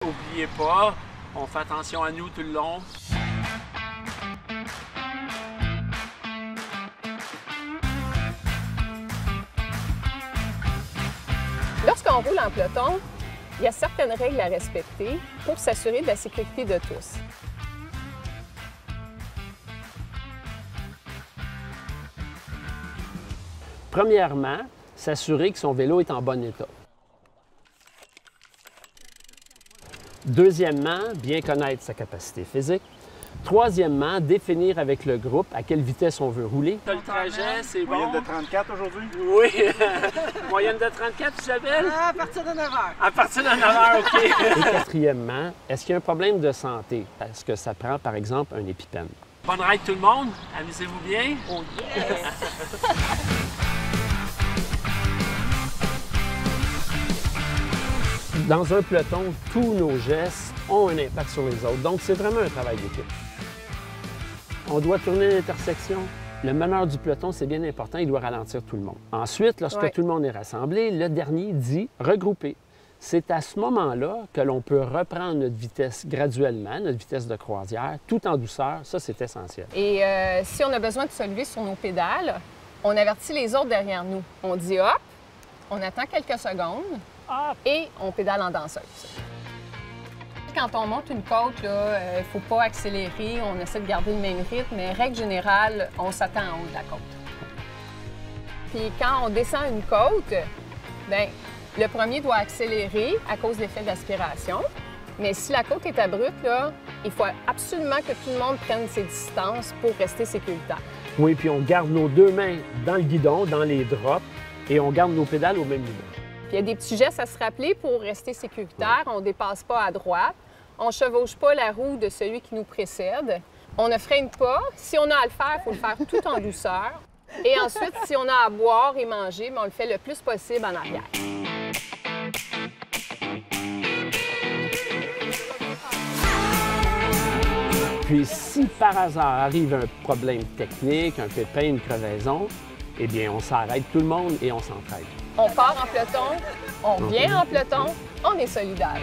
N'oubliez pas, on fait attention à nous tout le long. Lorsqu'on roule en peloton, il y a certaines règles à respecter pour s'assurer de la sécurité de tous. Premièrement, s'assurer que son vélo est en bon état. Deuxièmement, bien connaître sa capacité physique. Troisièmement, définir avec le groupe à quelle vitesse on veut rouler. Le trajet, c'est bon. Moyenne de 34 aujourd'hui? Oui. Moyenne de 34, Isabelle? À partir de 9 heures. À partir de 9 heures, OK. Et quatrièmement, est-ce qu'il y a un problème de santé? Est-ce que ça prend, par exemple, un épipène? Bonne ride tout le monde. Amusez-vous bien. Oh yes! Dans un peloton, tous nos gestes ont un impact sur les autres. Donc, c'est vraiment un travail d'équipe. On doit tourner l'intersection. Le meneur du peloton, c'est bien important, il doit ralentir tout le monde. Ensuite, lorsque tout le monde est rassemblé, le dernier dit « regrouper ». C'est à ce moment-là que l'on peut reprendre notre vitesse graduellement, notre vitesse de croisière, tout en douceur. Ça, c'est essentiel. Et si on a besoin de se lever sur nos pédales, on avertit les autres derrière nous. On dit « hop », on attend quelques secondes et on pédale en danseuse. Quand on monte une côte, il ne faut pas accélérer, on essaie de garder le même rythme, mais règle générale, on s'attend en haut de la côte. Puis quand on descend une côte, bien, le premier doit accélérer à cause de l'effet d'aspiration. Mais si la côte est abrupte, là, il faut absolument que tout le monde prenne ses distances pour rester sécuritaire. Oui, puis on garde nos deux mains dans le guidon, dans les drops, et on garde nos pédales au même niveau. Puis il y a des petits gestes à se rappeler pour rester sécuritaire. On ne dépasse pas à droite. On ne chevauche pas la roue de celui qui nous précède. On ne freine pas. Si on a à le faire, il faut le faire tout en douceur. Et ensuite, si on a à boire et manger, bien, on le fait le plus possible en arrière. Puis si par hasard arrive un problème technique, un pépin, une crevaison, eh bien on s'arrête tout le monde et on s'entraide. On part en peloton, on vient en peloton, on est solidaire.